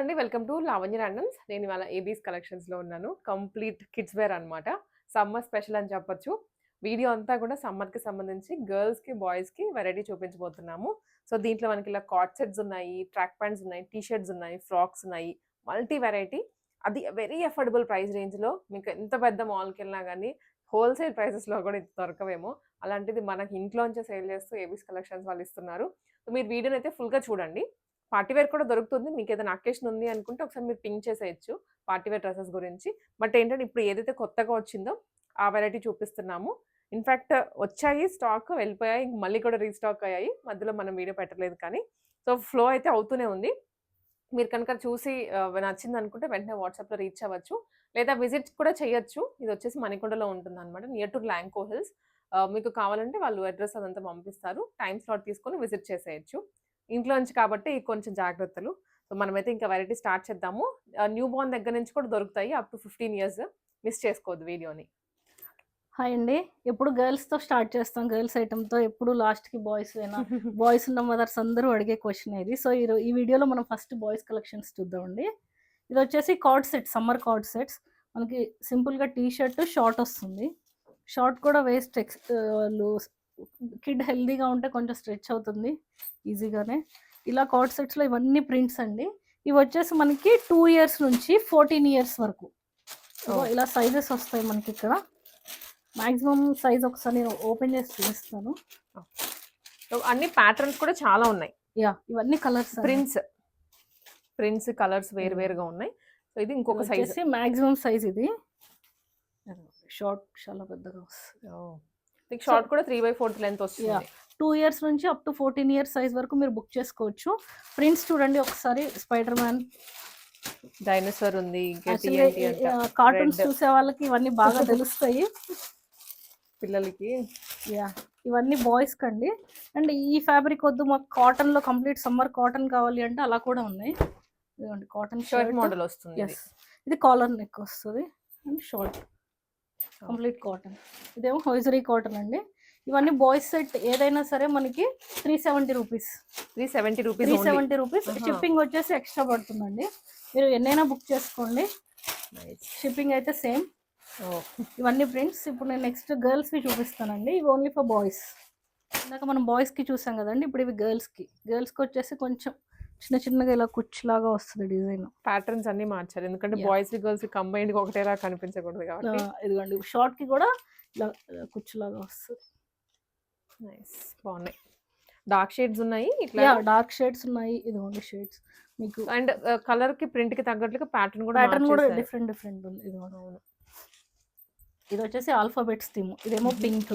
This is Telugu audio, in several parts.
అండి. Welcome to Lavanya randoms. నేను ఇవాళ ఏబీస్ కలెక్షన్స్‌లో ఉన్నాను. కంప్లీట్ కిడ్స్ వేర్ అన్నమాట. సమ్మర్ స్పెషల్ అని చెప్పొచ్చు. వీడియో అంతా కూడా సమ్మర్‌కి సంబంధించి గర్ల్స్‌కి, బాయ్స్‌కి వెరైటీ చూపించబోతున్నాము. సో, దీంట్లో మనకి ఇలా కార్డ్ సెట్స్ ఉన్నాయి, ట్రాక్ ప్యాంట్స్ ఉన్నాయి, టీ షర్ట్స్ ఉన్నాయి, ఫ్రాక్స్ ఉన్నాయి. Multi variety. అది వెరీ అఫోర్డబుల్ ప్రైస్ రేంజ్‌లో మీకు ఎంత పెద్ద మాల్‌కెళ్ళినా గానీ హోల్‌సేల్ ప్రైసెస్‌లో కూడా ఇది దొరకవేమో. అలాంటిది మనకి ఇంట్లోంచే సేల్ చేస్తూ ఏబీస్ కలెక్షన్స్ వాళ్ళు ఇస్తున్నారు. సో, మీరు వీడియోనైతే ఫుల్‌గా చూడండి. పార్టీ వేర్ కూడా దొరుకుతుంది. మీకేదైనా అకేషన్ ఉంది అనుకుంటే ఒకసారి మీరు పింక్ చేసేయొచ్చు. పార్టీ వేర్ డ్రెసెస్ గురించి. బట్ ఏంటంటే ఇప్పుడు ఏదైతే కొత్తగా వచ్చిందో ఆ వెరైటీ చూపిస్తున్నాము. ఇన్‌ఫాక్ట్ వచ్చాయి స్టాక్ వెళ్ళిపోయాయి. ఇంక మళ్ళీ కూడా రీస్టాక్ అయ్యాయి. మధ్యలో మనం వీడియో పెట్టలేదు కానీ. సో, ఫ్లో అయితే అవుతూనే ఉంది. మీరు కనుక చూసి నచ్చిందనుకుంటే వెంటనే వాట్సాప్‌లో రీచ్ అవ్వచ్చు. లేదా విజిట్ కూడా చేయొచ్చు. ఇదొచ్చేసి మణికొండలో ఉంటుందనమాట. Near to Lanco hills. మీకు కావాలంటే వాళ్ళు అడ్రెస్ అదంతా పంపిస్తారు. టైమ్ స్లాట్ తీసుకొని విజిట్ చేసేయొచ్చు. ఇంట్లో నుంచి కాబట్టి కొంచెం జాగ్రత్తలు. సో, మనమైతే ఇంకా వెరైటీ స్టార్ట్ చేద్దాము. న్యూ బోర్న్ దగ్గర నుంచి కూడా దొరుకుతాయి. Up to 15 years. మిస్ చేసుకోవద్దు వీడియోని. హాయ్ అండి. ఎప్పుడు గర్ల్స్‌తో స్టార్ట్ చేస్తాం. గర్ల్స్ ఐటెమ్‌తో ఎప్పుడు లాస్ట్‌కి బాయ్సేనా? బాయ్స్ ఉన్న మదర్స్ అందరూ అడిగే క్వెషన్ ఇది. సో, ఈ వీడియోలో మనం ఫస్ట్ బాయ్స్ కలెక్షన్స్ చూద్దామండి. ఇదొచ్చేసి co-ord set, summer co-ord sets. మనకి సింపుల్‌గా టీ షర్ట్, షార్ట్ వస్తుంది. షార్ట్ కూడా వేస్ట్ లూజ్ కిడ్ హెల్తీగా ఉంటే కొంచెం స్ట్రెచ్ అవుతుంది ఈజీగానే. ఇలా కార్డ్ సెట్స్‌లో ఇవన్నీ ప్రింట్స్ అండి. ఇవొచ్చేసి మనకి 2 ఇయర్స్ నుంచి 14 ఇయర్స్ వరకు. ఇలా సైజెస్ వస్తాయి మనకిక్కడ. మాక్సిమం సైజ్ ఒకసారి నేను ఓపెన్ చేసి చూపిస్తాను. అన్ని ప్యాటర్న్స్ కూడా చాలా ఉన్నాయి. ఇవన్నీ కలర్స్ ప్రింట్స్ కలర్స్ వేరుగా ఉన్నాయి. సో, ఇది ఇంకొక సైజ్. మాక్సిమం సైజ్ ఇది. షార్ట్ చాలా పెద్దగా వస్తుంది. షార్ట్ కూడా 3/4 లెంత్ వస్తుంది. 2 ఇయర్స్ నుంచి అప్ టు 14 ఇయర్స్ సైజ్ వరకు మీరు బుక్ చేసుకోవచ్చు. ప్రింట్స్ చూడండి ఒకసారి. స్పైడర్ మ్యాన్, డైనోసార్ ఉంది. కార్టూన్స్ చూసే వాళ్ళకి ఇవన్నీ బాగా తెలుస్తాయి. పిల్లలకి ఇవన్నీ బాయ్స్ కండి. అండ్ ఈ ఫ్యాబ్రిక్ వద్దు మాకు కాటన్ లో కంప్లీట్ సమ్మర్ కాటన్ కావాలి అంటే అలా కూడా ఉన్నాయి. ఇదిగోండి కాటన్ షర్ట్ మోడల్ వస్తుంది. ఇది కాలర్ నెక్ వస్తుంది అండ్ షార్ట్ కంప్లీట్ కాటన్. ఇదేమో హోజరీ కాటన్ అండి. ఇవన్నీ బాయ్స్ సెట్ ఏదైనా సరే మనకి 370 రూపీస్. 370 రూపీస్. షిప్పింగ్ వచ్చేసి ఎక్స్ట్రా పడుతుందండి. మీరు ఎన్నైనా బుక్ చేసుకోండి. షిప్పింగ్ అయితే సేమ్. ఇవన్నీ ప్రింట్స్. ఇప్పుడు నేను నెక్స్ట్ గర్ల్స్వి చూపిస్తానండి. ఇవి ఓన్లీ ఫర్ బాయ్స్. ఇందాక మనం బాయ్స్కి చూసాం కదండి. ఇప్పుడు ఇవి గర్ల్స్కి వచ్చేసి కొంచెం చిన్నగా ఇలా కుచ్చులాగా వస్తుంది డిజైన్. ప్యాటర్న్స్ అన్ని మార్చారు ఎందుకంటే బాయ్స్ గర్ల్స్ కంబైన్డ్ గా ఒకటేలా కనిపించకూడదు కాబట్టి. ఇదిగోండి షార్ట్ కి కూడా ఇలా కుచ్చులాగా వస్తుంది. నైస్, బాగున్నాయి. డార్క్ షేడ్స్ ఉన్నాయి. ఇట్లా డార్క్ షేడ్స్ ఉన్నాయి. ఇదిగోండి షేడ్స్ మీకు. అండ్ కలర్ కి ప్రింట్ కి తగ్గట్లుగా ప్యాటర్న్ కూడా డిఫరెంట్ ఉంది. ఇది వచ్చేసి ఆల్ఫాబెట్స్ థీమ్. ఇదేమో పింక్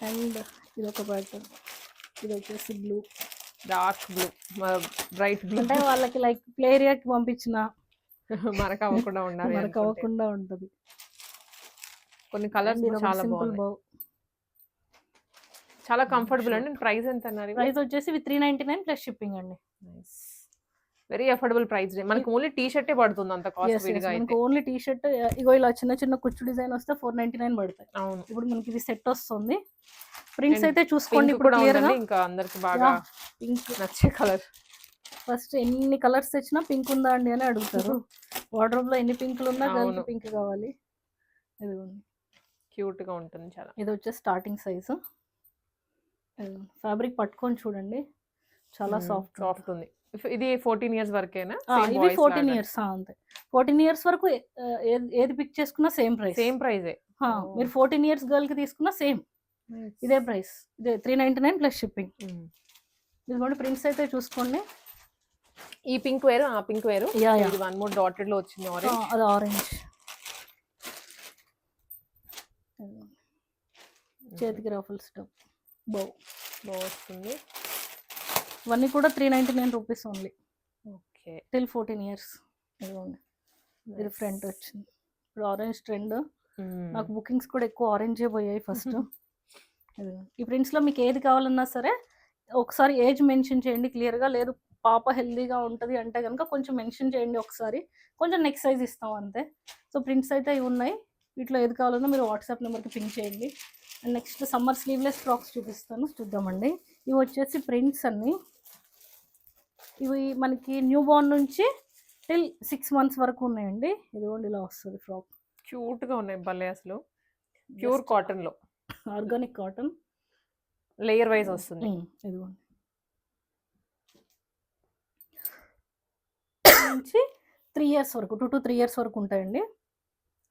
అండ్ ఇది ఒక ప్యాటర్న్. ఇది వచ్చేసి blue, dark blue, bright blue. అంటే వాళ్ళకి లైక్ ప్లే ఏరియాకి పంపించిన మనకు అవ్వకుండా ఉంటది. కొన్ని కలర్స్ చాలా బాగున్నాయి. చాలా కంఫర్టబుల్ అండి. ప్రైస్ ఎంత అన్నారు? ప్రైస్ వచ్చేసి 399 ప్లస్ షిప్పింగ్ అండి. Very affordable price. మనకి ఓన్లీ టీ షర్టే పడుతుంది అంత కాస్ట్ విడిగా అయితే. మనకి ఓన్లీ టీ షర్ట్ ఇగో ఇలా చిన్న కుచ్చు డిజైన్ వస్తే 499 పడతాయి. అవును. ఇప్పుడు మనకి ఇది సెట్ వస్తుంది. ప్రింట్స్ అయితే చూసుకోండి ఇప్పుడు క్లియర్ గా. ఇంకా అందరికి బాగా పింక్ నచ్చే కలర్. ఫస్ట్ ఎన్ని కలర్స్ తెచ్చినా పింక్ ఉందా అండి అని అడుగుతారు. వార్డ్రోబ్ లో ఎన్ని పింక్లు ఉన్నా గర్ల్ పింక్ కావాలి. ఇదిగోండి క్యూట్ గా ఉంటుంది చాలా. ఇది వచ్చేసి స్టార్టింగ్ సైజు. ఫ్యాబ్రిక్ పట్టుకొని చూడండి, చాలా సాఫ్ట్ ఉంది. ఇది 14 ఇయర్స్ వరకేనా? ఇది 14 ఇయర్స్ అంతే. 14 ఇయర్స్ వరకు ఏది పిక్ చేసుకున్నా సేమ్ ప్రైజే. మీరు 14 ఇయర్స్ గర్ల్ కి తీసుకున్నా సేమ్ ఇదే ప్రైస్. ఇదే 399 ప్లస్ షిప్పింగ్. ఇదిగోండి ప్రింట్స్ అయితే చూసుకోండి. ఈ పింక్ వేరు, ఆ పింక్ వేరు. ఇది వన్ మోర్ డాటెడ్ లో వచ్చింది ఆరెంజ్. అది ఆరెంజ్. చేతికి రఫుల్స్ బౌ వస్తుంది. ఇవన్నీ కూడా 399 rupees only. Okay, till 14 years. ఇది ఫ్రంట్ వచ్చింది. ఇప్పుడు ఆరెంజ్ ట్రెండ్. నాకు బుకింగ్స్ కూడా ఎక్కువ ఆరెంజే పోయాయి ఫస్ట్. ఈ ప్రింట్స్లో మీకు ఏది కావాలన్నా సరే ఒకసారి ఏజ్ మెన్షన్ చేయండి క్లియర్గా. లేదు పాప హెల్దీగా ఉంటుంది అంటే కనుక కొంచెం మెన్షన్ చేయండి ఒకసారి. కొంచెం నెక్స్ట్ సైజ్ ఇస్తాం అంతే. సో ప్రింట్స్ అయితే ఇవి ఉన్నాయి. వీటిలో ఏది కావాలన్నా మీరు వాట్సాప్ నెంబర్కి పింక్ చేయండి. And next summer sleeveless frocks చూపిస్తాను, చూద్దామండి. ఇవి వచ్చేసి ప్రింట్స్ అన్నీ ఇవి మనకి న్యూ బోర్న్ నుంచి టిల్ 6 months వరకు ఉన్నాయండి. ఇదిగోండి ఇలా వస్తుంది ఫ్రాక్. క్యూట్ గా ఉన్నాయి భలే అసలు. ప్యూర్ కాటన్ లో ఆర్గానిక్ కాటన్ లేయర్ వైజ్ వస్తుంది. ఇదిగోండి నుంచి 3 years వరకు 2 to 3 years వరకు ఉంటాయండి.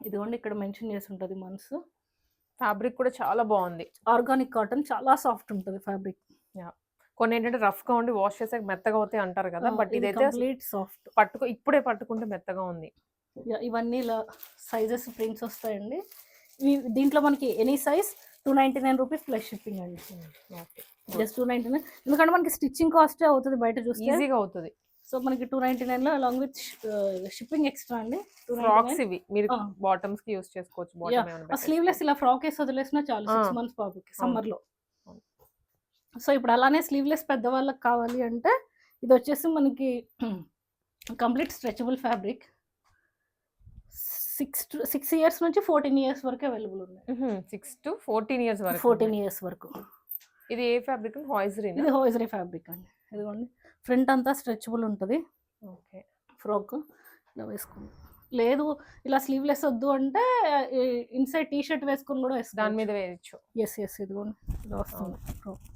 ఇదిగోండి ఇక్కడ మెన్షన్ చేసి ఉంటుంది మంత్స్. ఫ్యాబ్రిక్ కూడా చాలా బాగుంది. ఆర్గానిక్ కాటన్ చాలా సాఫ్ట్ ఉంటుంది ఫ్యాబ్రిక్. కొన్ని ఏంటంటే రఫ్ గా ఉండి వాష్ చేసాక మెత్తగా అవుతాయి అంటారు కదా, బట్ ఇదైతే కంప్లీట్ సాఫ్ట్. ఇప్పుడే పట్టుకుంటే మెత్తగా ఉంది. ఇవన్నీ ఇలా సైజెస్ ప్రింట్స్ వస్తాయండి. దీంట్లో మనకి any size 299 rupees plus shipping అండి. జస్ట్ 299, ఎందుకంటే మనకి స్టిచ్చింగ్ కాస్ట్ అవుతుంది బయట చూస్తే, ఈజీగా అవుతుంది. సో మనకి 299 లో అలాంగ్ విత్ షిప్పింగ్ ఎక్స్ట్రా అండి. ఫ్రాక్స్ ఇవి మీరు బాటమ్స్ కి యూస్ చేసుకోవచ్చు. స్లీవ్లెస్ ఇలా ఫ్రాక్ వేసి వదిలేసినా చాలు 6 months బాబుకి సమ్మర్ లో. సో ఇప్పుడు అలానే స్లీవ్లెస్ పెద్దవాళ్ళకి కావాలి అంటే ఇది వచ్చేసి మనకి కంప్లీట్ స్ట్రెచబుల్ ఫ్యాబ్రిక్. 6 years నుంచి 14 years వరకు అవైలబుల్ ఉన్నాయి. 6 to 14 years వరకు. 14 years వరకు. ఇది ఏ ఫ్యాబ్రిక్? హాయిజరీ. ఇది హాయిజరీ ఫ్యాబ్రిక్ అండి. ఇదిగోండి ఫ్రంట్ అంతా స్ట్రెచబుల్ ఉంటుంది. ఓకే. ఫ్రాక్ ఇలా వేసుకోండి. లేదు ఇలా స్లీవ్లెస్ వద్దు అంటే ఇన్సైడ్ టీ షర్ట్ వేసుకొని కూడా వేసుకోండి, దాని మీద వేయచ్చు. ఎస్ ఇదిగోండి ఇలా వస్తుంది ఫ్రాక్.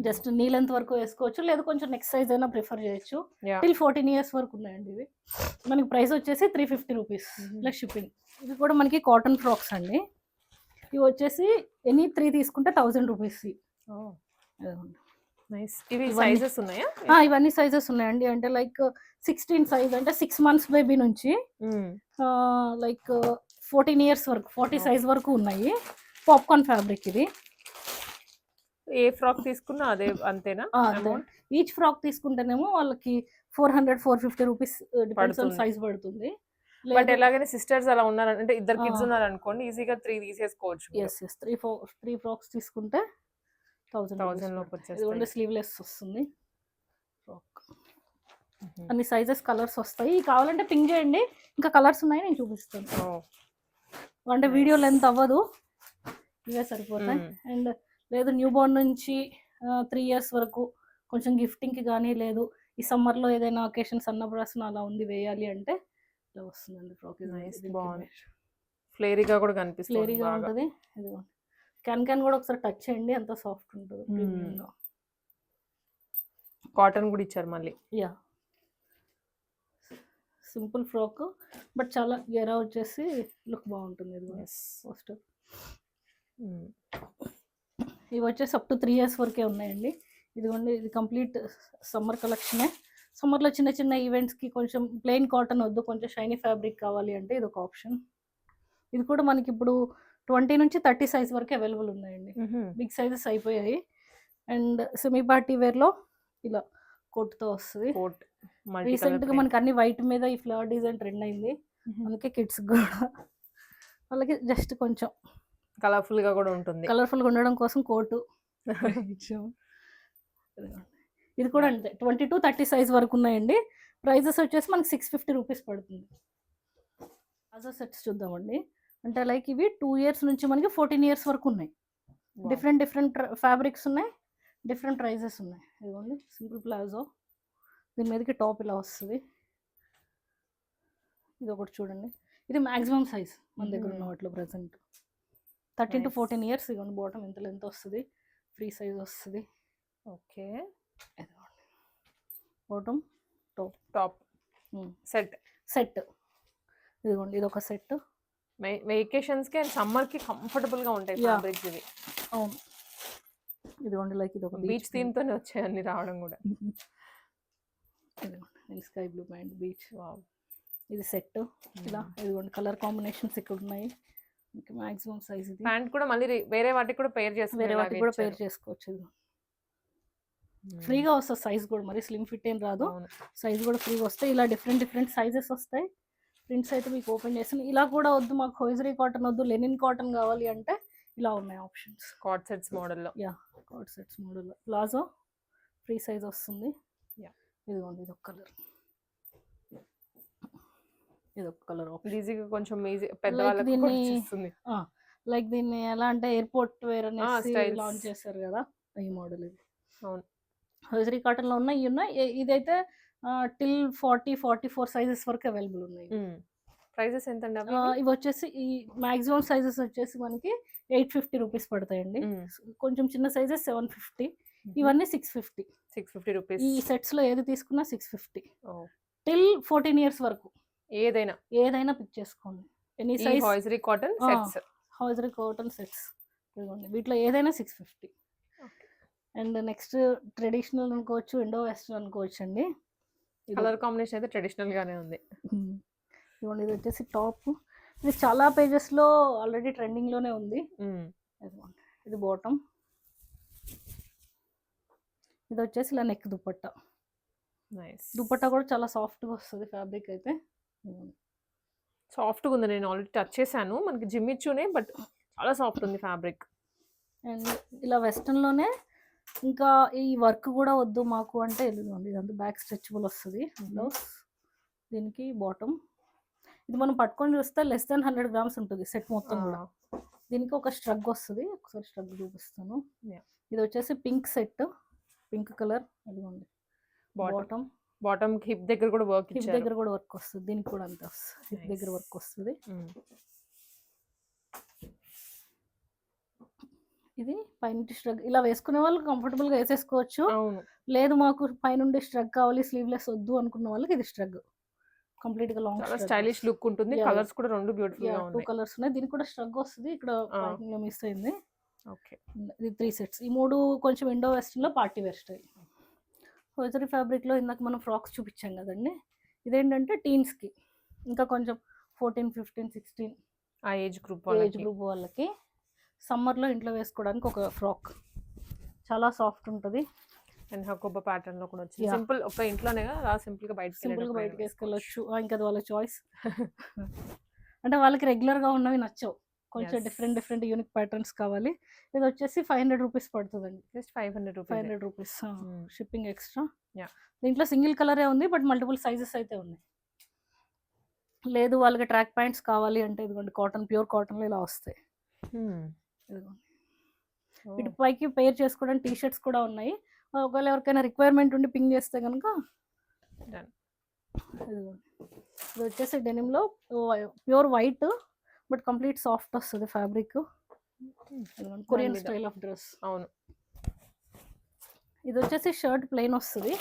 జస్ట్ నీ లెంత్ వరకు వేసుకోవచ్చు, లేదు కొంచెం నెక్స్ట్ సైజ్ అయినా ప్రిఫర్ చేయొచ్చు. టిల్ 14 years వరకు ఉన్నాయండి ఇవి. మనకి ప్రైస్ వచ్చేసి 350 రూపీస్ ప్లస్ షిప్పింగ్. ఇవి కూడా మనకి కాటన్ ఫ్రాక్స్ అండి. ఇవి వచ్చేసి ఎనీ 3 తీసుకుంటే 1000 రూపీస్. ఇవి సైజెస్ ఉన్నాయా? ఇవన్నీ సైజెస్ ఉన్నాయండి. అంటే లైక్ 16 సైజ్ అంటే 6 months బేబీ నుంచి లైక్ 14 years వరకు 40 సైజ్ వరకు ఉన్నాయి. పాప్కార్న్ ఫ్యాబ్రిక్ ఇది. ఏ ఫ్రాక్ తీసుకున్నా అదే అంతేనా? ఈచ్ ఫ్రాక్ తీసుకుంటేనేమో వాళ్ళకి 400-450 రూపీస్ డిపెండ్స్ ఆన్ సైజ్ పడుతుంది. బట్ ఎలాగైనా సిస్టర్స్ అలా ఉన్నారు అంటే ఇద్దరు కిడ్స్ ఉన్నారు అనుకోండి, ఈజీగా 3 తీసేసుకోవచ్చు. ఎస్ 3 ఫ్రాక్స్ తీసుకుంటే 1000 లోపు వచ్చేస్తుంది. స్లీవ్లెస్ వస్తుంది ఫ్రాక్. అన్ని సైజెస్ కలర్స్ వస్తాయి. కావాలంటే పింక్ చేయండి, ఇంకా కలర్స్ ఉన్నాయి నేను చూపిస్తాను. అంటే వీడియో లెంత్ అవ్వదు, ఇవే సరిపోతాయి. అండ్ లేదు న్యూ బోర్న్ నుంచి 3 years వరకు కొంచెం గిఫ్టింగ్కి కానీ, లేదు ఈ సమ్మర్లో ఏదైనా ఒకేషన్స్ అన్నప్పుడు అలా ఉంది వేయాలి అంటే ఇలా వస్తుందండి ఫ్రాక్. బాగుంది, ఫ్లేరీగా కూడా కనిపిస్తుంది, ఫ్లేరీగా ఉంటుంది. ఇదిగోండి క్యాన్ కూడా ఒకసారి టచ్ చేయండి, ఎంత సాఫ్ట్ ఉంటుంది. కాటన్ కూడా ఇచ్చారు మళ్ళీ. సింపుల్ ఫ్రాక్ బట్ చాలా గెరా వచ్చేసి లుక్ బాగుంటుంది. ఇది ఫస్ట్ ఇవి వచ్చేసి అప్ టు 3 years వరకే ఉన్నాయండి. ఇదిగోండి ఇది కంప్లీట్ సమ్మర్ కలెక్షనే. సమ్మర్లో చిన్న చిన్న ఈవెంట్స్కి కొంచెం ప్లెయిన్ కాటన్ వద్దు, కొంచెం షైనీ ఫ్యాబ్రిక్ కావాలి అంటే ఇది ఒక ఆప్షన్. ఇది కూడా మనకి ఇప్పుడు 20 నుంచి 30 సైజ్ వరకు అవైలబుల్ ఉన్నాయండి. బిగ్ సైజెస్ అయిపోయాయి. అండ్ సెమీ పార్టీ వేర్లో ఇలా కోట్తో వస్తుంది. రీసెంట్గా మనకి అన్ని వైట్ మీద ఈ ఫ్లవర్ డిజైన్ ట్రెండ్ అయింది, అందుకే కిడ్స్ కూడా వాళ్ళకి జస్ట్ కొంచెం కలర్ఫుల్గా కూడా ఉంటుంది. కలర్ఫుల్గా ఉండడం కోసం కోటు ఇచ్చాము. ఇది కూడా అంతే 20 to 30 సైజ్ వరకు ఉన్నాయండి. ప్రైజెస్ వచ్చేసి మనకి 650 రూపీస్ పడుతుంది. ప్లాజో సెట్స్ చూద్దామండి. అంటే లైక్ ఇవి 2 years నుంచి మనకి 14 years వరకు ఉన్నాయి. డిఫరెంట్ ఫ్యాబ్రిక్స్ ఉన్నాయి, డిఫరెంట్ ప్రైజెస్ ఉన్నాయి. ఇదిగోండి సింపుల్ ప్లాజో, దీని మీదకి టాప్ ఇలా వస్తుంది. ఇది ఒకటి చూడండి, ఇది మ్యాక్సిమం సైజ్ మన దగ్గర ఉన్న వాటిలో ప్రజెంట్ 13 to 14 years. ఇదిగోండి బాటమ్ ఎంత లెంత్ వస్తుంది, ఫ్రీ సైజ్ వస్తుంది. Okay, bottom top set. ఇదిగోండి ఇది ఒక సెట్. వెకేషన్స్కి అండ్ సమ్మర్కి కంఫర్టబుల్గా ఉంటాయి ఫ్యాబ్రిక్స్ ఇవి. అవును, ఇదిగోండి లైక్ ఇది ఒక బీచ్ థీమ్తోనే వచ్చాయి అన్ని రావడం కూడా. ఇదిగోండి స్కై బ్లూ ప్యాంట్ బీచ్. ఇది సెట్ ఇలా. ఇదిగోండి కలర్ కాంబినేషన్స్ ఇక్కడ ఉన్నాయి. మాక్సిమం సైజ్ ఇది. ప్యాంట్ కూడా మళ్ళీ వేరే వాటికి కూడా పేర్ చేసుకోవచ్చు. ఇది ఫ్రీగా వస్తుంది సైజ్ కూడా, మరి స్లిమ్ ఫిట్ ఏం రాదు, సైజ్ కూడా ఫ్రీగా వస్తాయి. ఇలా డిఫరెంట్ సైజెస్ వస్తాయి. ప్రింట్స్ అయితే మీకు ఓపెన్ చేస్తాను. ఇలా కూడా వద్దు మాకు హోయిజరీ కాటన్ వద్దు, లెనిన్ కాటన్ కావాలి అంటే ఇలా ఉన్నాయి ఆప్షన్స్. కార్డ్ సెట్స్ మోడల్లో. కార్డ్ సెట్స్ మోడల్లో ప్లాజో ఫ్రీ సైజ్ వస్తుంది. ఇదిగోండి ఇది ఒక కలర్, ఇది ఒక కలర్ ఈజీగా కొంచెం పెద్దవాళ్ళకి వస్తుంది. లైక్ దీన్ని ఎలా అంటే ఎయిర్పోర్ట్ వేర్ అనేసి లాంచ్ చేశారు కదా, ఈ మోడల్ ఇది. అవును, హోజరీ కాటన్‌లో ఉన్నాయి, ఇయి ఉన్నాయి. ఇదైతే టిల్ 44 సైజెస్ వరకు అవైలబుల్ ఉన్నాయి. ప్రైజెస్ ఎంతండి అవి? ఇవొచ్చేసి ఈ మాక్సిమం సైజెస్ వచ్చేసి మనకి 850 రూపీస్ పడతాయండి. కొంచెం చిన్న సైజెస్ 750, ఇవన్నీ 650. 650 రూపీస్. ఈ సెట్స్‌లో ఏది తీసుకున్నా 650. ఓహ్! టిల్ 14 ఇయర్స్ వరకు ఏదైనా పిక్ చేసుకోండి. ఎనీ ఈ size hosiery cotton sets. Hosiery cotton sets ఇదిగోండి. వీటిలో ఏదైనా 650. ఓకే. అండ్ నెక్స్ట్ ట్రెడిషనల్ అనుకోవచ్చు, ఇండో వెస్టర్న్ అనుకోవచ్చండి. కలర్ కాంబినేషన్ అయితే ట్రెడిషనల్ గానే ఉంది. ఇదిగోండి, ఇది వచ్చేసి టాప్. ఇది చాలా పేజెస్‌లో ఆల్రెడీ ట్రెండింగ్‌లోనే ఉంది. ఇదిగోండి, ఇది బాటమ్. ఇది వచ్చేసి ఇలా నెక్ దుపట్టా. నైస్. దుపట్టా కూడా చాలా సాఫ్ట్‌గా వస్తది ఫ్యాబ్రిక్ అయితే. సాఫ్ట్‌గా ఉంది. నేను ఆల్రెడీ టచ్ చేశాను. మనకి జిమ్మిచ్చునే బట్ చాలా సాఫ్ట్ ఉంది ఫ్యాబ్రిక్. అండ్ ఇలా వెస్టర్న్‌లోనే ఇంకా ఈ వర్క్ కూడా వద్దు మాకు అంటే ఇదిగోండి, ఇదంతా బ్యాక్ స్ట్రెచబుల్ వస్తది బ్లౌజ్. దీనికి బాటమ్. ఇది మనం పట్టుకొని చూస్తే లెస్ దాన్ 100 గ్రామ్స్ ఉంటుంది సెట్ మొత్తం కూడా. దీనికి ఒక స్ట్రగ్ వస్తది. ఒకసారి స్ట్రగ్ చూపిస్తాను. ఇది వచ్చేసి పింక్ సెట్, పింక్ కలర్. ఇదిగోండి బాటమ్ హిప్ దగ్గర కూడా వర్క్ ఇచ్చారు. హిప్ దగ్గర కూడా వర్క్ వస్తుంది. దీనికి కూడా అంతే వస్తుంది. హిప్ దగ్గర వర్క్ వస్తుంది. ఇది పైనుండి స్ట్రగ్ ఇలా వేసుకునే వాళ్ళు కంఫర్టబుల్ గా వేసేసుకోవచ్చు. లేదు మాకు పైనుండి స్ట్రగ్ కావాలి, స్లీవ్లెస్ వద్దు అనుకున్న వాళ్ళకి ఇది స్ట్రగ్. కంప్లీట్ గా లాంగ్ చాలా స్టైలిష్ లుక్ ఉంటుంది. కలర్స్ కూడా రెండు బ్యూటిఫుల్ గా ఉన్నాయి. 2 కలర్స్ ఉన్నాయి. దీనికి కూడా స్ట్రగ్ వస్తుంది. ఇక్కడ పైకింగ్ లో మిస్ అయింది. ఓకే. ఇది 3 సెట్స్. ఈ 3 కొంచెం ఇండో వెస్టర్న్ లో party wear style. Hosiery fabric లో ఇందాక మనం ఫ్రాక్స్ చూపించాం కదండి. ఇదేంటంటే టీన్స్ కి, ఇంకా కొంచెం 14, 15, 16 ఆ ఏజ్ గ్రూప్ వాళ్ళకి సమ్మర్ లో ఇంట్లో వేసుకోవడానికి ఒక ఫ్రాక్. చాలా సాఫ్ట్ ఉంటుంది. అండ్ హకోబా ప్యాటర్న్ లో కూడా వచ్చింది. సింపుల్ ఒక ఇంట్లోనే అలా సింపుల్ గా బయటకి వేసుకెళ్ళొచ్చు. ఇంకా అది వాళ్ళ చాయిస్. అంటే వాళ్ళకి రెగ్యులర్ గా ఉన్నవి నచ్చవు, కొంచెం డిఫరెంట్ యూనిక్ ప్యాటర్న్స్ కావాలి. ఇది వచ్చేసి 500 రూపీస్ పడుతుందండి. Just 500 rupees shipping extra. దీంట్లో సింగిల్ కలరే ఉంది బట్ మల్టిపుల్ సైజెస్ అయితే ఉన్నాయి. లేదు వాళ్ళకి ట్రాక్ ప్యాంట్స్ కావాలి అంటే ఇదిగోండి, కాటన్, ప్యూర్ కాటన్ లో ఇలా వస్తాయి. ఇదిగోండి, వీటి పైకి పేర్ చేసుకోవడానికి టీ షర్ట్స్ కూడా ఉన్నాయి. ఒకవేళ ఎవరికైనా రిక్వైర్మెంట్ ఉండి పింగ్ చేస్తే కనుక ఇదిగోండి. ఇది వచ్చేసి డెనిమ్లో pure white but complete soft వస్తుంది fabric. Korean style of dress. అవును. ఇది వచ్చేసి షర్ట్ ప్లెయిన్ వస్తుంది.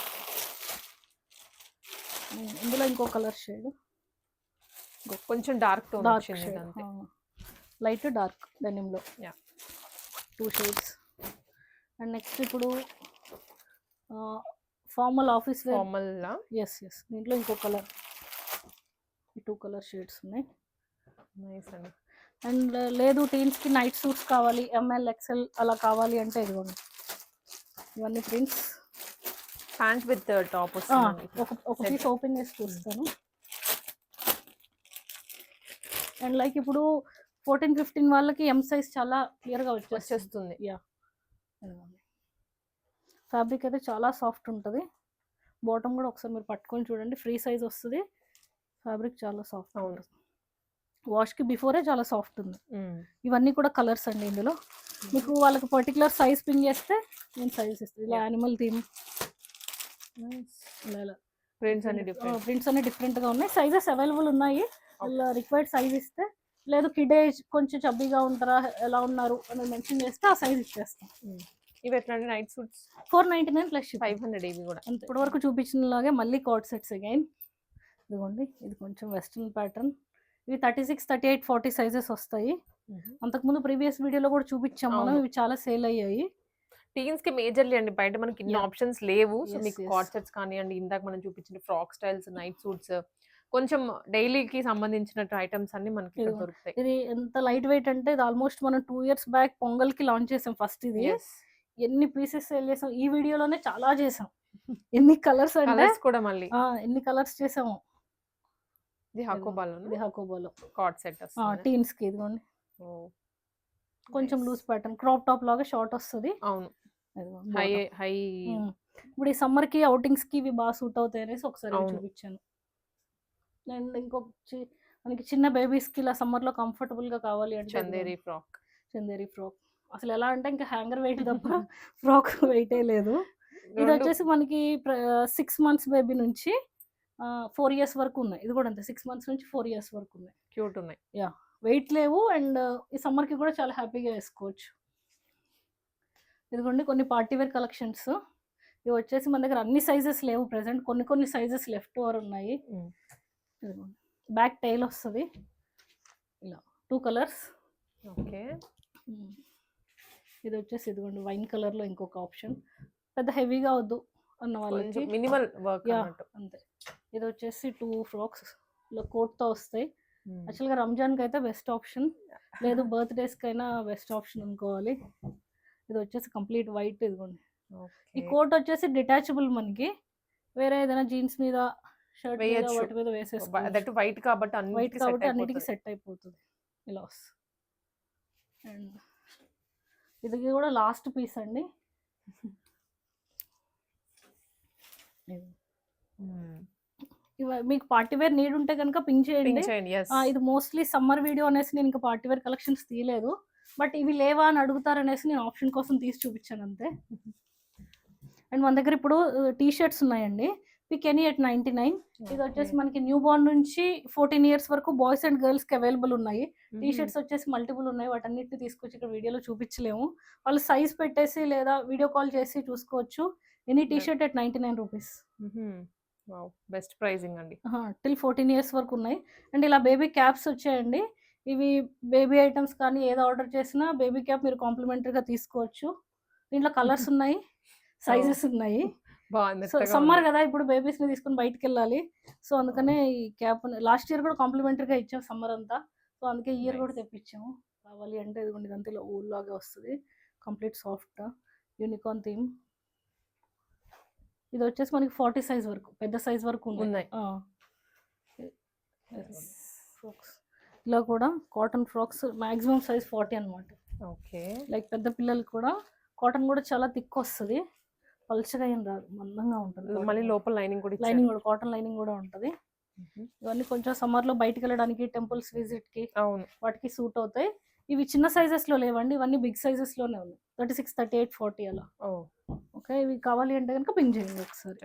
ఇందులో ఇంకో కలర్ షేడ్, కొంచెం డార్క్ షేడ్, లైట్ డార్క్ డెనిమ్లో 2 షేడ్స్. అండ్ నెక్స్ట్ ఇప్పుడు ఫార్మల్ ఆఫీస్ ఫార్మల్ ఎస్ దీంట్లో ఇంకో కలర్, ఈ 2 కలర్ షేడ్స్ ఉన్నాయి. నైస్ అండి. అండ్ లేదు టీన్స్కి నైట్ సూట్స్ కావాలి, ఎంఎల్ ఎక్స్ఎల్ అలా కావాలి అంటే ఇదిగోండి, ఇవన్నీ ప్రింట్స్. ప్యాంట్ విత్ టాప్ వస్తుంది. ఒక పీస్ ఓపెన్ చేసి చూస్తాను. అండ్ లైక్ ఇప్పుడు 14, 15 వాళ్ళకి ఎం సైజ్ చాలా క్లియర్గా వచ్చేస్తుంది. ఫ్యాబ్రిక్ అయితే చాలా సాఫ్ట్ ఉంటుంది. బాటమ్ కూడా ఒకసారి మీరు పట్టుకొని చూడండి, ఫ్రీ సైజ్ వస్తుంది. ఫ్యాబ్రిక్ చాలా సాఫ్ట్ ఉంటుంది. వాష్కి బిఫోరే చాలా సాఫ్ట్ ఉంది. ఇవన్నీ కూడా కలర్స్ అండి. ఇందులో మీకు వాళ్ళకి పర్టికులర్ సైజ్ పింగ్ చేస్తే నేను సైజ్ ఇస్తాను. ఇలా యానిమల్ థీమ్, ఇలా ప్రింట్స్ అన్ని డిఫరెంట్గా ఉన్నాయి. సైజెస్ అవైలబుల్ ఉన్నాయి. ఇలా రిక్వైర్డ్ సైజ్ ఇస్తే, లేదు కిడేజ్ కొంచెం చబ్బీగా ఉంటారా, ఎలా ఉన్నారు అని మెన్షన్ చేస్తే ఆ సైజ్ ఇచ్చేస్తాం. ఇవి ఎట్లా నైట్ సూట్స్ 499 ప్లస్ 500. ఇవి కూడా ఇప్పటి వరకు చూపించినలాగే మళ్ళీ కోట్ సెట్స్ అగైన్. ఇదిగోండి, ఇది కొంచెం వెస్ట్రన్ ప్యాటర్న్. ఇవి 36, 38, 40 సైజెస్ వస్తాయి. అంతకుముందు ప్రీవియస్ వీడియోలో కూడా చూపించాం మనం. ఇవి చాలా సేల్ అయ్యాయి. టీన్స్ కి మేజర్లీ అండి. బయట మనకి ఇన్ని ఆప్షన్స్ లేవు. సో మీకు కోట్ సెట్స్ కానివ్వండి, ఇందాక మనం చూపించిన ఫ్రాక్ స్టైల్స్, నైట్ సూట్స్, కొంచెం డైలీకి సంబంధించిన ఐటమ్స్ అన్ని మనకి దొరుకుతాయి. ఇది ఎంత లైట్ వెయిట్ అంటే ఇది ఆల్మోస్ట్ మనం 2 ఇయర్స్ బ్యాక్ పొంగల్ కి లాంచ్ చేసాం ఫస్ట్. ఇది ఎన్ని పీసెస్ సేల్ చేసాం, ఈ వీడియోలోనే చాలా చేసాం. ఎన్ని కలర్స్ అంటే కూడా మళ్ళీ ఎన్ని కలర్స్ చేసాము. ఇది హకోబాలో కాట్ సెట్ టీన్స్ కి. ఇదిగోండి, కొంచెం లూజ్ ప్యాటర్న్, క్రాప్ టాప్ లాగా షార్ట్ వస్తుంది. అవును. హై ఇప్పుడు ఈ సమ్మర్ కి అవుటింగ్స్ కి ఇవి బాగా సూట్ అవుతాయి అనేసి ఒకసారి చూపించాను. అండ్ ఇంకొక మనకి చిన్న బేబీస్ కి ఇలా సమ్మర్ లో కంఫర్టబుల్ గా కావాలి అంటే చందేరి ఫ్రాక్. అసలు ఎలా అంటే ఇంకా హ్యాంగర్ వెయిట్ తప్ప ఫ్రాక్ వెయిటే లేదు. ఇది 2 వచ్చేసి మనకి 6 మంత్స్ బేబీ నుంచి 4 ఇయర్స్ వరకు ఉన్నాయి. ఇది కూడా అంతే 6 మంత్స్ నుంచి 4 ఇయర్స్ వరకు ఉన్నాయి. క్యూట్ ఉన్నాయి. యాహ్! వెయిట్ లేవు అండ్ ఈ సమ్మర్‌కి కూడా చాలా హ్యాపీగా వేసుకోవచ్చు. ఇదిగోండి కొన్ని పార్టీ వేర్ కలెక్షన్స్. ఇవి వచ్చేసి మన దగ్గర అన్ని సైజెస్ లేవు ప్రెజెంట్. కొన్ని సైజెస్ లెఫ్ట్ ఓవర్ ఉన్నాయి. ఇదిగోండి బ్యాక్ టైల్ వస్తది. ఇలా 2 కలర్స్. ఓకే. ఇది వచ్చేసి ఇదిగోండి వైన్ కలర్‌లో ఇంకొక ఆప్షన్. పెద్ద హెవీగా వద్దు అన్న వాళ్ళకి కొంచెం మినిమల్ వర్క్ యాహ్! అన్నట్టు. అంతే. ఇది వచ్చేసి 2 ఫ్రాక్స్ ఇలా కోట్‌తో వస్తాయి. యాక్చువల్‌గా రంజాన్‌కైతే బెస్ట్ ఆప్షన్. లేదు బర్త్‌డేస్‌కైనా బెస్ట్ ఆప్షన్ అనుకోవాలి. ఇది వచ్చేసి కంప్లీట్ వైట్ ఇదిగోండి. ఈ ఓకే. కోట్ వచ్చేసి డిటాచబుల్ మనకి. వేరే ఏదైనా జీన్స్ మీద, షర్ట్ మీద వేయొచ్చు. వాటి మీద వేసేసుకోవచ్చు. దట్ వైట్ కాబట్టి వైట్ అన్నిటికి సెట్ కాబట్టి అన్నిటికి అయిపోతది. సెట్ అయిపోతుంది. ఇలా వస్తుంది. అండ్ ఇది కూడా లాస్ట్ పీస్ అండి. ఇది. మీకు పార్టీ వేర్ నీడ్ ఉంటే కనుక పింక్ చేయండి. పింక్ చేయండి. యెస్. ఇది మోస్ట్లీ సమ్మర్ వీడియో అనేసి నేను ఇంకా పార్టీ వేర్ కలెక్షన్స్ తీయలేదు. బట్ ఇవి లేవా అని అడుగుతారనేసి నేను ఆప్షన్ కోసం తీసి చూపించాను అంతే. అండ్ మన దగ్గర ఇప్పుడు టీ షర్ట్స్ ఉన్నాయండి. Pick any at 99. ఇది వచ్చేసి మనకి న్యూ బోర్న్ నుంచి 14 ఇయర్స్ వరకు బాయ్స్ అండ్ గర్ల్స్ కి అవైలబుల్ ఉన్నాయి. టీ షర్ట్స్ వచ్చేసి మల్టిపుల్ ఉన్నాయి. వాటన్నిటిని తీసుకొచ్చి ఇక్కడ వీడియోలో చూపించలేము. వాళ్ళు సైజ్ పెట్టేసి లేదా వీడియో కాల్ చేసి చూసుకోవచ్చు. Any T shirt at 99 rupees. Wow! Best pricing అండి. టిల్ 14 ఇయర్స్ వరకు ఉన్నాయి. అండ్ ఇలా బేబీ క్యాప్స్ వచ్చాయండి. ఇవి బేబీ ఐటమ్స్ కానీ ఏది ఆర్డర్ చేసినా బేబీ క్యాప్ మీరు కాంప్లిమెంటరీగా తీసుకోవచ్చు. దీంట్లో కలర్స్ ఉన్నాయి, సైజెస్ ఉన్నాయి. బాగుంది. సో సమ్మర్ కదా ఇప్పుడు బేబీస్ని తీసుకుని బయటకు వెళ్ళాలి. సో అందుకనే ఈ క్యాప్ లాస్ట్ ఇయర్ కూడా కాంప్లిమెంటరీగా ఇచ్చాం సమ్మర్ అంతా. సో అందుకే ఈ ఇయర్ కూడా తెప్పించాము. కావాలి అంటే ఇదిగోండి ఇదంతా ఇలా ఊల్ లాగా వస్తుంది. Complete soft unicorn theme. ఇది వచ్చేసి మనకి 40 సైజ్ వరకు పెద్ద సైజ్ వరకు ఉన్నాయి. ఫ్రాక్స్ ఇలా కూడా కాటన్ ఫ్రాక్స్ మాక్సిమం సైజ్ 40 అనమాట. ఓకే. లైక్ పెద్ద పిల్లలకి కూడా కాటన్ కూడా చాలా థిక్ వస్తుంది. పల్చగా ఏం రాదు, మందంగా ఉంటుంది. మళ్ళీ లోపల లైనింగ్ కూడా ఇచ్చారు. లైనింగ్ కూడా కాటన్ లైనింగ్ కూడా ఉంటుంది. ఇవన్నీ కొంచెం సమ్మర్లో బయటికి వెళ్ళడానికి టెంపుల్స్ విజిట్కి అవును. వాటికి సూట్ అవుతాయి. ఇవి చిన్న సైజెస్లో లేవండి, ఇవన్నీ బిగ్ సైజెస్లోనే ఉన్నాయి. 36, 38, 40 అలా. ఓకే, ఇవి కావాలి అంటే కనుక పింక్ చేయండి ఒకసారి.